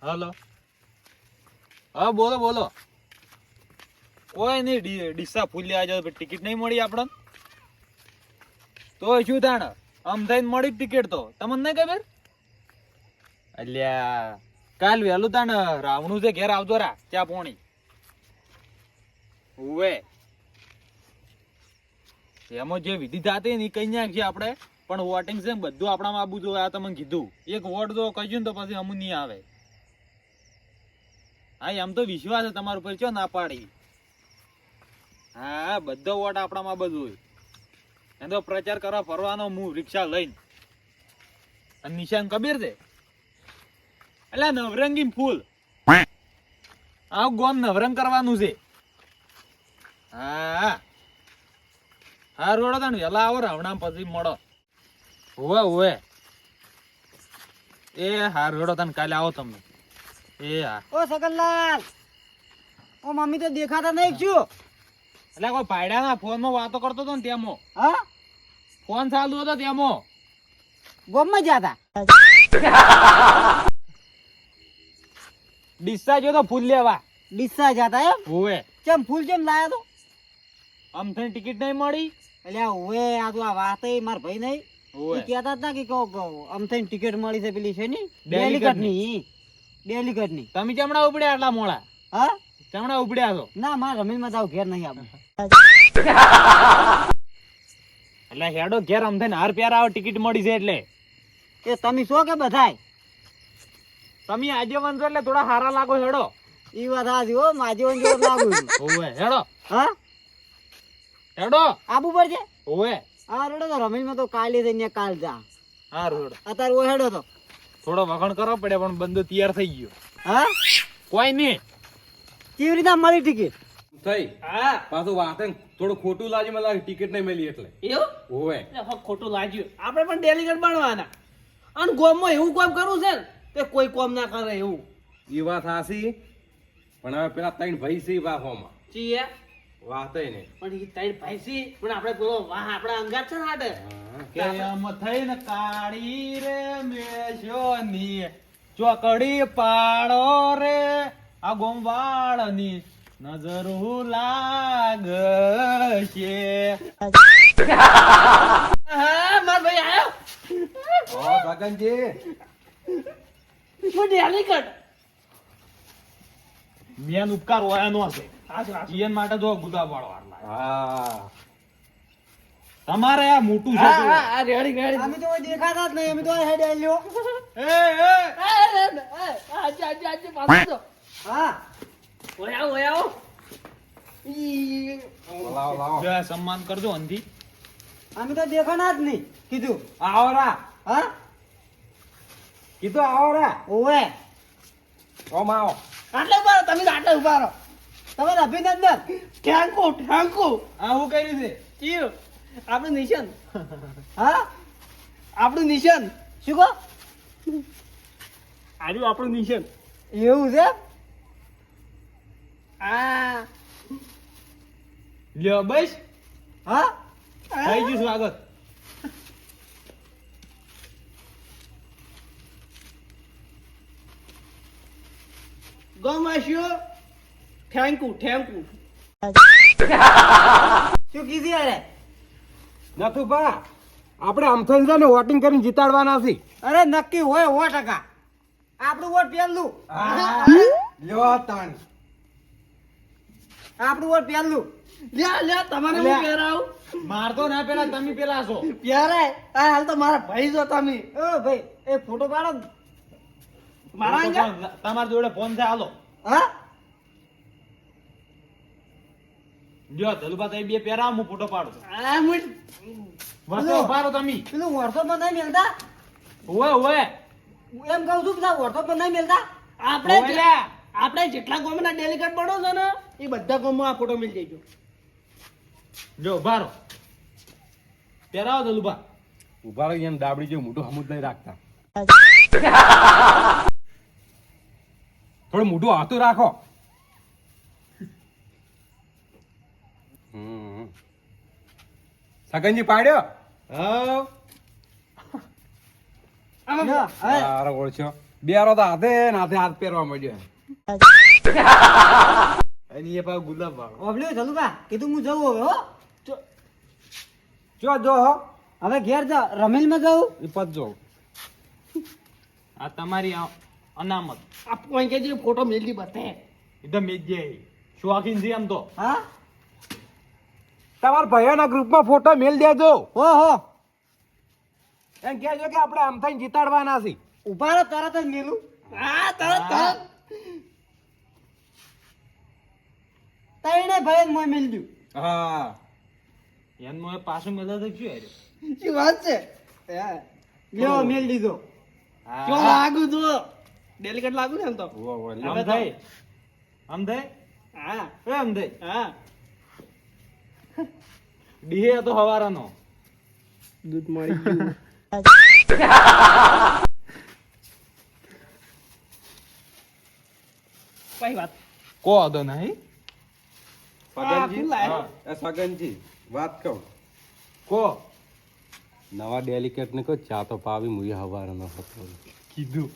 હાલો. હા બોલો બોલો. કોઈ નહીં, ડીસા ફૂલ લેવા જાવ ટિકિટ નહીં મળી આપણને. તો શું તાણ આમ થઈને મળી ટિકિટ તો તમને નહીં ખબર? અલ્યા કાલ વહેલું તાણ રાવણું છે ઘેર આવતો રા ચા પોણી. ઉવે એમાં જે વિધિ થતી ને એ કઈ નાખીએ આપણે, પણ વોટિંગ છે ને બધું આપણામાં આબુ જોઈએ. આ તમને કીધું એક વોટ જો કહ્યું ને તો પછી અમુ નહીં આવે. હા એમ તો વિશ્વાસ છે તમારા ઉપર, ચો ના પાડી. હા બધો વોટ આપણામાં બધું હોય. એમ તો પ્રચાર કરવા ફરવાનો હું રિક્ષા લઈને. અને નિશાન કબીર છે એટલે નવરંગી ફૂલ. આ ગોમ નવરંગ કરવાનું છે. હા હા રોડો તને વેલા આવો રાવણા પછી મળો. હોવે હોવે એ હાર રોડો તને કાલે આવો તમે. એ હા. ઓ સગનલાલ, ઓ મમ્મી તો દેખાતા નહીં શું? એટલે કોઈ ભાઈડાના ફોનમાં વાતો કરતો હતો ને તેમાં. હા ફોન ચાલુ હતો તેમાં. ગોમમાં જતા ડિસ્ચા જો તો ફૂલ લેવા. ડીસા જતા એમ? હોવે ચમ ફૂલ ચમ લાયા તો? આમ થઈને ટિકિટ નહીં મળી. એટલે ઓવે આ તો આ વાત માર ભાઈ નહીં હોવે ઈ કહેતા હતા કે આમ થઈને ટિકિટ મળી છે પેલી છે ની ડેલીગઢ ડેલીગઢ ની. તમે ચમડા ઉપડ્યા આટલા મોડા? હા ચમડા ઉપડ્યા છો ના માર રમીમાં જાવ ઘેર નહીં આવું. એટલે હેડો ઘેર આમ થઈને હાર પ્યાર આવે ટિકિટ મળી છે એટલે. એ તમે શું કે બધાય? તમે આજે વંશો એટલે થોડા હારા લાગો. હેડો. ઈ વાત હાજી હો, માજીવન જેવો લાગુ છું. હોવે હેડો હા હેડો. આબુ પડશે. હોવે હા રેડો તો રમીમાં તો કાલે જઈને કાલ જા. હા રોડ અત્યારે ઓ હેડો તો. થોડો વખણ કરવો પડે પણ બંદો તૈયાર થઈ ગયો. હા કોઈ નહીં. કેવી રીતના મળી ટિકિટ? થઈ હા પાછું વાતે થોડું ખોટું લાગ્યું મને લાગે ટિકિટ નહીં મળી એટલે એવું હોવે ખોટું લાગ્યું. આપણે પણ ડેલીગેટ બનવાના અને ગોમમાં એવું કામ કરવું છે ને તે કોઈ કોમ ના કરે એવું. એ વાત હાસી પણ હવે પેલા ત્રણ ભાઈ છે વાહોમાં ચીએ વાતે ને પણ ઈ તારી ભાઈ છે પણ આપણે પેલો વાહ આપણા અંગાત છે ને હાટે. કે એમ થઈને કાળી રે મેશોની ચોકડી પાડો રે આ ગોમવાળની નજર લાગશે. હા માર ભાઈ આયો ગગનજી હું ડેલીગેટ. મેન ઉપકાર હોય નો છે. હાચું હાચું. જીવન માટે જો ગુદા પાડવા હા તમારે આ મોટું છે. હા હા હા રેડી રેડી. અમે તો ઓય દેખાતા જ નહીં, અમે તો હેડ આલ્યો. એ આજે આજે આજે પાછો તો હા ઓય આવો ઈ લાવો લાવો જો સન્માન કરજો અંધી. અમે તો દેખાના જ નહીં કીધું. આવો રા હા કીધું આવો રા ઓવે ઓમ આવો આટલે ઉભા રહો તમે તો આટલે ઉભા રહો. તમારે અભિનંદન. ઠેંકુ ઠેંકુ આ હું કર્યું છે? ચીયું આપણું નિશાન હા આપણું નિશાન શું કહો? આર્યું આપણું નિશાન. એવું છે? આ લ્યો બસ હા થઈ ગયું સ્વાગત. ગમાશ્યો થેન્ક યુ શું કીધી અરે? નથુ બા આપણે અમથન છે ને વોટિંગ કરીને જીતાડવાના છે અરે નક્કી હોય 100%. આપણું વોટ પહેલું. લ્યો તાણ આપણું વોટ પહેલું. લ્યા લ્યા તમારે લ્યા. હું પહેરાવું મારતો ના પેલા તમે પેલા છો. પ્યારે આ હાલ તો મારા ભાઈ છો તમે ઓ ભાઈ એ ફોટો પાડો ને. મારા અંગા તમારા જોડે ફોન છે હાલો. હા લ્યો ધલુબા તમે બે પહેરાવો હું ફોટો પાડું. આ મુઠ વસો ઉભા રહો તમે. પેલું વોટ્સઅપ માં નહીં મેલતા? ઓવે ઓવે હું એમ કહું છું પેલા વોટ્સઅપ માં નહીં મેલતા? આપણે ઓવે લ્યા. આપણે જેટલા ગામના ડેલીગેટ બનો છો ને એ બધા ગામમાં આ ફોટો મિલ જઈજો. જો ઉભા રહો પહેરાવો ધલુબા. ઉભા રહી એમ દાબડી જેવું મોઢું હમું જ નહીં રાખતા થોડું મોઢું હાથું રાખો સગનજી પાડ્યો હા લ્યો, હવે સારો ઓળખ્યો બેરો તો હાથે ને હાથ પહેરવા મળ્યો. અને એ પાછો ગુલાબ વાળો. ઓબલ્યો જલુભા કીધું હું જવું હવે હો. જો જો હો હવે ઘેર જા રમેલમાં જાઉં. એ પત જો. આ તમારી અનામત. આ પોઈન્ટ જે ફોટો મેલી બતે એકદમ મેજે શોખીન છે એમ તો. હા તમારા ભાઈઓના ગ્રુપમાં ફોટો મેલ દેજો. હો એમ કહેજો કે આપણે આમ થઈને જીતાડવાના છે. ઉભા રહો તરત જ મેલું. હા તરત તઈને ભાઈ જ મોય મેલ્યું. હા એનું એ પાછું મેળો તો શું યાર? શું વાત છે લ્યો મેલ દીધો. જો લાગુ તો ડેલિકેટ લાગુ ને એમ તો આમ થાય આમ થાય હા એ આમ થાય હા ડીહે તો હવારાનો. દૂધ મળી ગયું કઈ વાત કો હતો નહીં સગનજી લાય? હા, એ સગનજી વાત કહું. કો નવા ડેલિકેટ ને કહો ચા તો પાવી મુએ હવારનો હતો. કીધું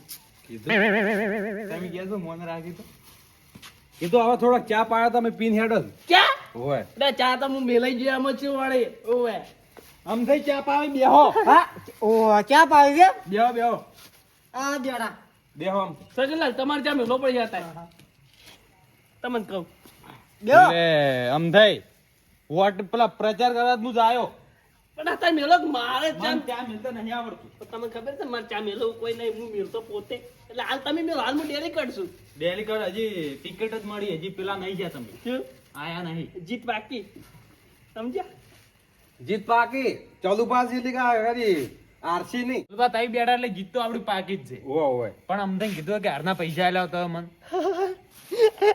તમે કહેશો મોન રાખી તો એ તો હવે થોડાક ચા પાડ્યા તમે પીન હેડો જ. ક્યાં હોય એટલે ચા તો હું મેલાઈ ગયા એમ જ છું વાળી ઓવે આમ થઈ ચા પાવી બેહો. હા ઓ ક્યાં પાવી છે બેહો બેહો આ બેડા બેહો આમ. સગનલાલ તમારે ચા મેલો પડી જતા તમને કહું બેહો એટલે આમ થઈ વોટ પેલા પ્રચાર કરવા હું જ આવ્યો. પણ આ તાર મેલો કે મારે ચા મને ત્યાં મિલતા નહીં આવડતું. તમને ખબર છે મારે ચા મેલો કોઈ નહીં હું મેલતો પોતે એટલે હાલ તમે મેલો હાલ હું ડેલી કરશું ડેલી કર હજી ટિકિટ જ મળી હજી પેલા નહીં ગયા તમે શું આયા નહીં. જીત બાકી સમજ્યા જીત પાકી ચાલુ પાસ જીતી ગયા ખરી આરસી નહીં. પેલા તાઈ બેડા એટલે જીત તો આપડી પાકી જ છે. હોય પણ અમને કીધું કે હારના પૈસા આલ્યા તો મન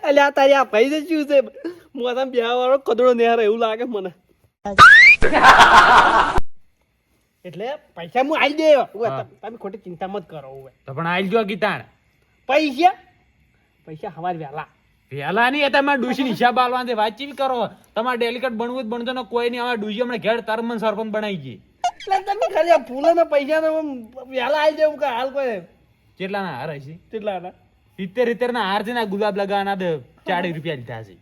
એટલે આ તારી આ ભાઈ છે શું છે મોટા બ્યાહ વાળો કદડો નેહાર એવું લાગે મને એટલે પૈસા હું આલી દે હા. તમે ખોટી ચિંતા મત કરો હવે તો પણ આઈ જો ગીતાણ પૈસા પૈસા હવાર વહેલા પેલા નહીં તમારે ડુસી હિસાબ આલવા દે વાતચીત કરો. તમારે ડેલિકેટ બનવું જ બનતો ને કોઈ નહીં. અમારે ડુસી હમણાં ઘેર તરમન સરપંચ બનાવી ગઈ. એટલે તમે ખાલી આ ફૂલોના પૈસા વહેલા આવી દેવું કે હાલ કોઈ કેટલા ના હાર હશે? કેટલા ના 70 ના હાર છે ને આ ગુલાબ લગાવવાના દે 40 રૂપિયા લીધા છે.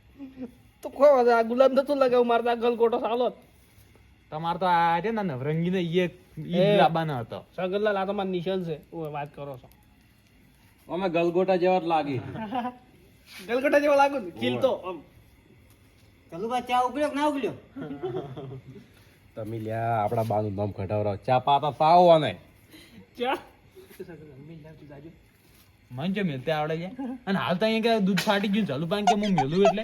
તો ખો આ ગુલાબ નતું લગાવું મારે તો આ ગલગોટો સાલો તમારે તો આ છે ને નવરંગી ને ઈ લાવવાનો હતો. સગનલાલ આ તો મારા નિશાન છે ઓય વાત કરો છો અમે ગલગોટા જેવા જ લાગી. ગલગોટા જેવો લાગુ ને ખીલતો આમ જલુભા ચા ઉકળ્યો કે ના ઉકળ્યો તમે લ્યા આપડા બાનું નામ ઘટાવરાવ ચા પાતા પાવો ને. ચા મને જો મિલતે આવડે છે અને હાલ તો અહીંયા કે દૂધ ફાટી ગયું ચાલુ પાન કે હું મેલું એટલે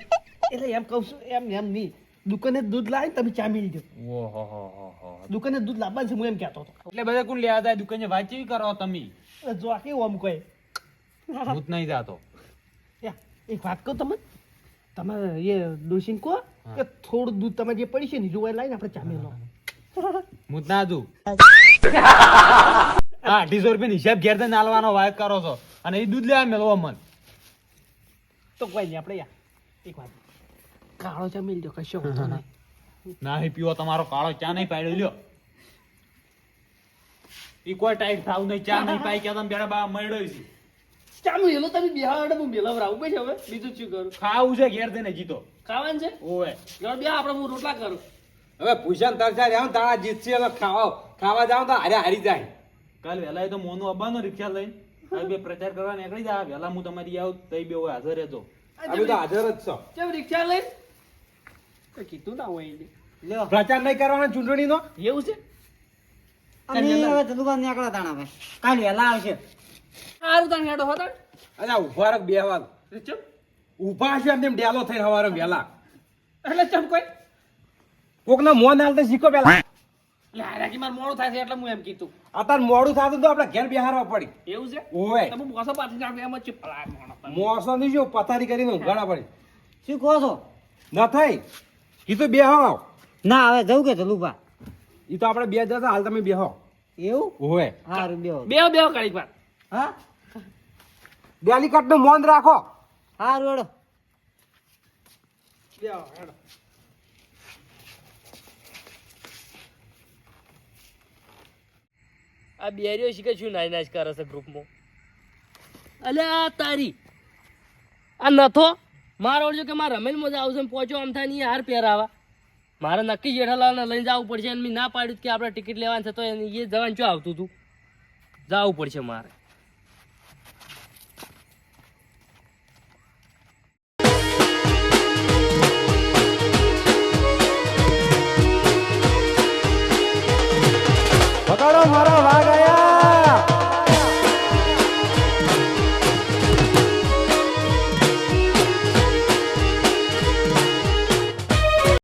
એટલે એમ કહું છું એમ એમ નહીં દુકાને દૂધ લાવી તમે ચા મેલી દો ઓહો હો હો હો. દુકાને દૂધ લાવવાનું છે હું એમ કહેતો હતો એટલે બધા કોણ લેવા જાય દુકાને વાંચી કરો તમે એટલે જો આ કેવું આમ કોઈ ભૂત નહીં જાતો. એક વાત કહું તમે તમારે એ ડોસીને કહો કે થોડું દૂધ તમે જે પડી છે ને જોવા લાવીને આપણે ચા મેલો ભૂત ના તું 800 રૂપિયા હિસાબ ઘેર થી નાલવાનો વાયક કરો છો અને એ દૂધ લેવા મેળવો મન તો કોઈ નહીં આપણે એક વાત કાળો ચા મેલ દો કશો વાંધો નહીં ના પીવો તમારો કાળો ચા નહીં પાડ્યો લ્યો. ઈ કોઈ ટાઈટ થાવ નહીં ચા નહીં પાઈ કે તમે બેડા બા મળ્યો છે. ચા મેલો તમે બિહાર હું મેલવરાવું પછી હવે બીજું શું કરું ખાવું છે ઘેર થઈને જીતો. ખાવાનું છે ઓવે યાર બે આપણે હું રોટલા કરું હવે ભૂષણ તરસા રહ્યા ને તારા જીતશે એટલે ખાવા જાવ તો હારી જાય. કાલ વહેલા એ તો મોનું આવવાનો રિક્ષા લઈને આ બે પ્રચાર કરવા નીકળી જા. વહેલા હું તમારી આવું તઈ બે હોય હાજર રહેજો. અમે તો હાજર જ છો. કેમ રિક્ષા લઈને તો કીધું ના હોય એને. લ્યો પ્રચાર નહીં કરવાનો ચૂંટણીનો. એવું છે અમે હવે જલુભા નીકળ્યા તાણા ભાઈ કાલ વહેલા આવશે સારું તાણ હેડો હતા અલ્યા ઉભા રાખ બે વાર ચમ ઉભા છે એમ તેમ ડેલો થઈને હવારે વહેલા. એટલે ચમ કોઈ કોકના મોં નાલ તો શીખો પેલા. એટલે હારાકી માર મોડું થાય છે એટલે હું એમ કીધું અત્યારે મોડું થતું તો આપણે ઘેર બેહારવા પડી. એવું છે ઓય તમે મોસો પાછી નાખો એમ જ ચૂપલા મોણો તમે. મોસો ની જો પથારી કરીને ઊંઘાડા પડી. શું કહો છો ન થઈ કીધું બેહો. ના હવે જવું કે જલુભા ઈ તો આપણે બે જતા હાલ તમે બેહો. એવું ઓય સારું બેહો બેહો બેહો ઘડીક વાર હા ડેલિકેટ નું મોન રાખો. સારું હેડો બેહો હેડો આ બેરીઓ શીખે શું નાઈ નાચ કરે છે ગ્રુપમાં અલ્યા તારી આ નથો મારો ઓળજો કે મારા રમેલમાં જ આવશે પહોંચો આમ થાય ને હાર પહેરાવા મારે નક્કી જેઠાલાલને લઈને જવું પડશે અને મેં ના પાડ્યું કે આપણે ટિકિટ લેવાની છે તો એ જવાનું શું આવતું હતું જવું પડશે મારે